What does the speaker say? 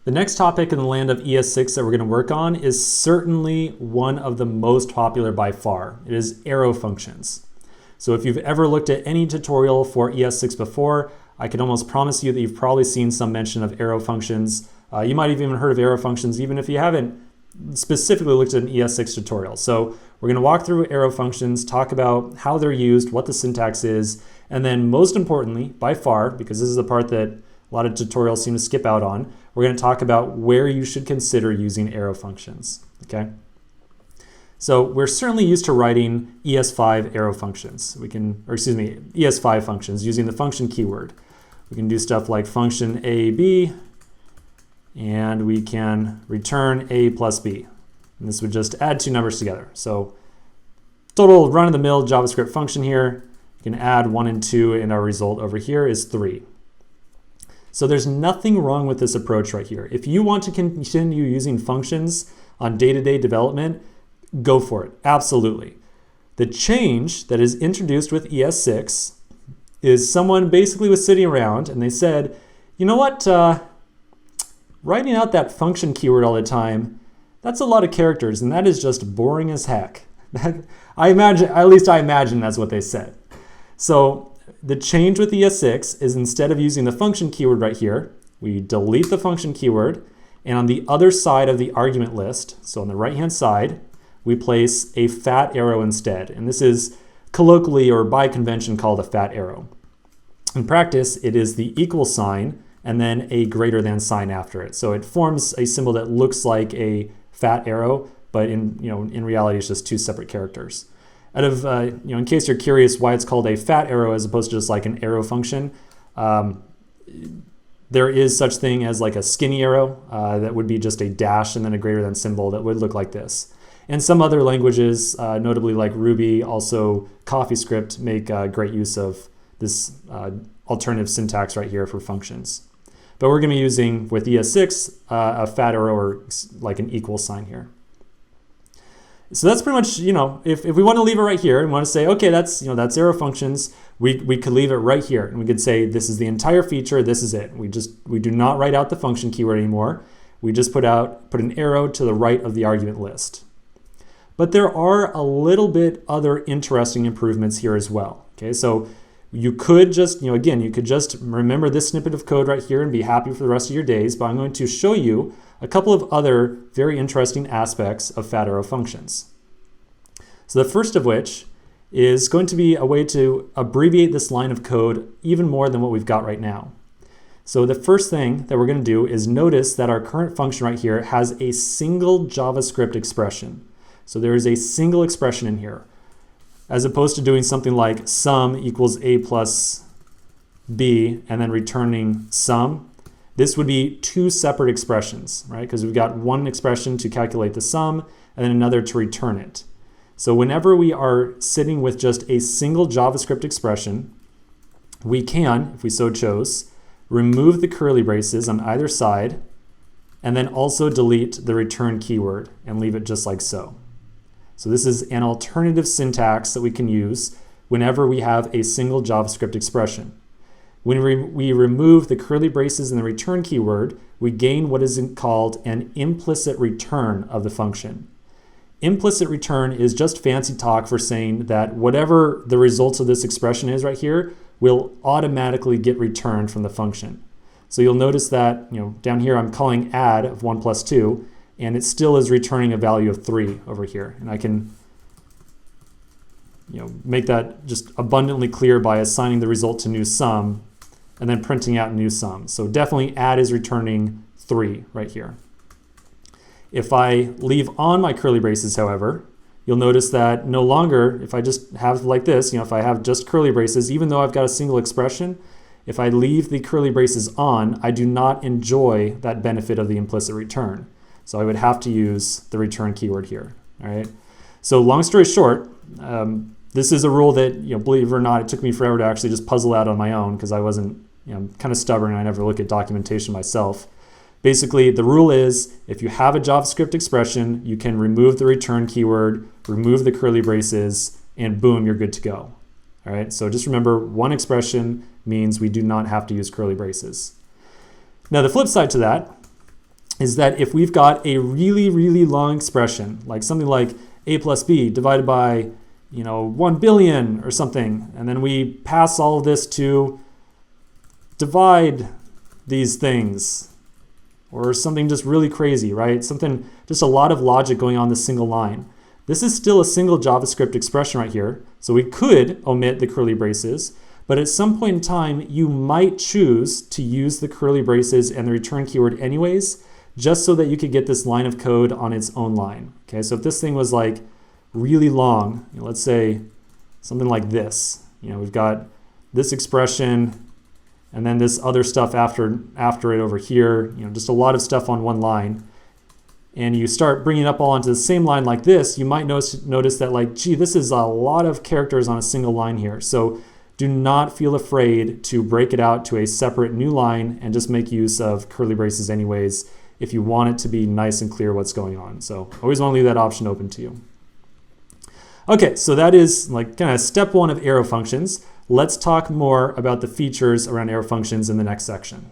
The next topic in the land of ES6 that we're going to work on is certainly one of the most popular by far. It is arrow functions. So if you've ever looked at any tutorial for ES6 before, I can almost promise you that you've probably seen some mention of arrow functions. You might have even heard of arrow functions even if you haven't specifically looked at an ES6 tutorial. So we're going to walk through arrow functions, talk about how they're used, what the syntax is, and then most importantly, by far, because this is the part that a lot of tutorials seem to skip out on, we're going to talk about where you should consider using arrow functions, okay? So we're certainly used to writing ES5 arrow functions. ES5 functions using the function keyword. We can do stuff like function A, B, and we can return A plus B. And this would just add two numbers together. So total run-of-the-mill JavaScript function here. You can add 1 and 2, and our result over here is 3. So there's nothing wrong with this approach right here. If you want to continue using functions on day-to-day development, go for it, absolutely. The change that is introduced with ES6 is someone basically was sitting around and they said, you know what, writing out that function keyword all the time, that's a lot of characters and that is just boring as heck. I imagine that's what they said. So the change with ES6 is instead of using the function keyword right here, we delete the function keyword, and on the other side of the argument list, so on the right-hand side, we place a fat arrow instead. And this is colloquially or by convention called a fat arrow. In practice, it is the equal sign and then a greater than sign after it. So it forms a symbol that looks like a fat arrow, but in reality, it's just two separate characters. In case you're curious why it's called a fat arrow as opposed to just like an arrow function, there is such thing as like a skinny arrow that would be just a dash and then a greater than symbol that would look like this. And some other languages, notably like Ruby, also CoffeeScript, make great use of this alternative syntax right here for functions. But we're going to be using, with ES6, a fat arrow or like an equal sign here. So that's pretty much, if we want to leave it right here and want to say, okay, that's arrow functions, we could leave it right here. And we could say, this is the entire feature, this is it. We do not write out the function keyword anymore. We just put an arrow to the right of the argument list. But there are a little bit other interesting improvements here as well. Okay, so you could just, you could just remember this snippet of code right here and be happy for the rest of your days, but I'm going to show you a couple of other very interesting aspects of fat arrow functions. So the first of which is going to be a way to abbreviate this line of code even more than what we've got right now. So the first thing that we're going to do is notice that our current function right here has a single JavaScript expression. So there is a single expression in here, as opposed to doing something like sum equals A plus B and then returning sum. This would be two separate expressions, right? Because we've got one expression to calculate the sum and then another to return it. So whenever we are sitting with just a single JavaScript expression, we can, if we so chose, remove the curly braces on either side and then also delete the return keyword and leave it just like so. So this is an alternative syntax that we can use whenever we have a single JavaScript expression. When we remove the curly braces and the return keyword, we gain what is called an implicit return of the function. Implicit return is just fancy talk for saying that whatever the results of this expression is right here will automatically get returned from the function. So you'll notice that down here I'm calling add of 1 plus 2, and it still is returning a value of 3 over here. And I can make that just abundantly clear by assigning the result to new sum and then printing out new sum. So definitely add is returning 3 right here. If I leave on my curly braces, however, you'll notice that no longer, if I just have like this, if I have just curly braces, even though I've got a single expression, if I leave the curly braces on, I do not enjoy that benefit of the implicit return. So I would have to use the return keyword here, all right? So long story short, this is a rule that, believe it or not, it took me forever to actually just puzzle out on my own because I wasn't, I'm kind of stubborn and I never look at documentation myself. Basically, the rule is if you have a JavaScript expression, you can remove the return keyword, remove the curly braces, and boom, you're good to go. All right, so just remember one expression means we do not have to use curly braces. Now the flip side to that is that if we've got a really, really long expression, like something like a plus b divided by 1 billion or something, and then we pass all of this to divide these things, or something just really crazy, right? Something, just a lot of logic going on this single line. This is still a single JavaScript expression right here, so we could omit the curly braces, but at some point in time, you might choose to use the curly braces and the return keyword anyways, just so that you could get this line of code on its own line. Okay, so if this thing was like really long, let's say something like this, we've got this expression and then this other stuff after it over here, just a lot of stuff on one line, and you start bringing it up all onto the same line like this, you might notice that like, gee, this is a lot of characters on a single line here. So do not feel afraid to break it out to a separate new line and just make use of curly braces anyways if you want it to be nice and clear what's going on. So always want to leave that option open to you. Okay, so that is like kind of step one of arrow functions. Let's talk more about the features around arrow functions in the next section.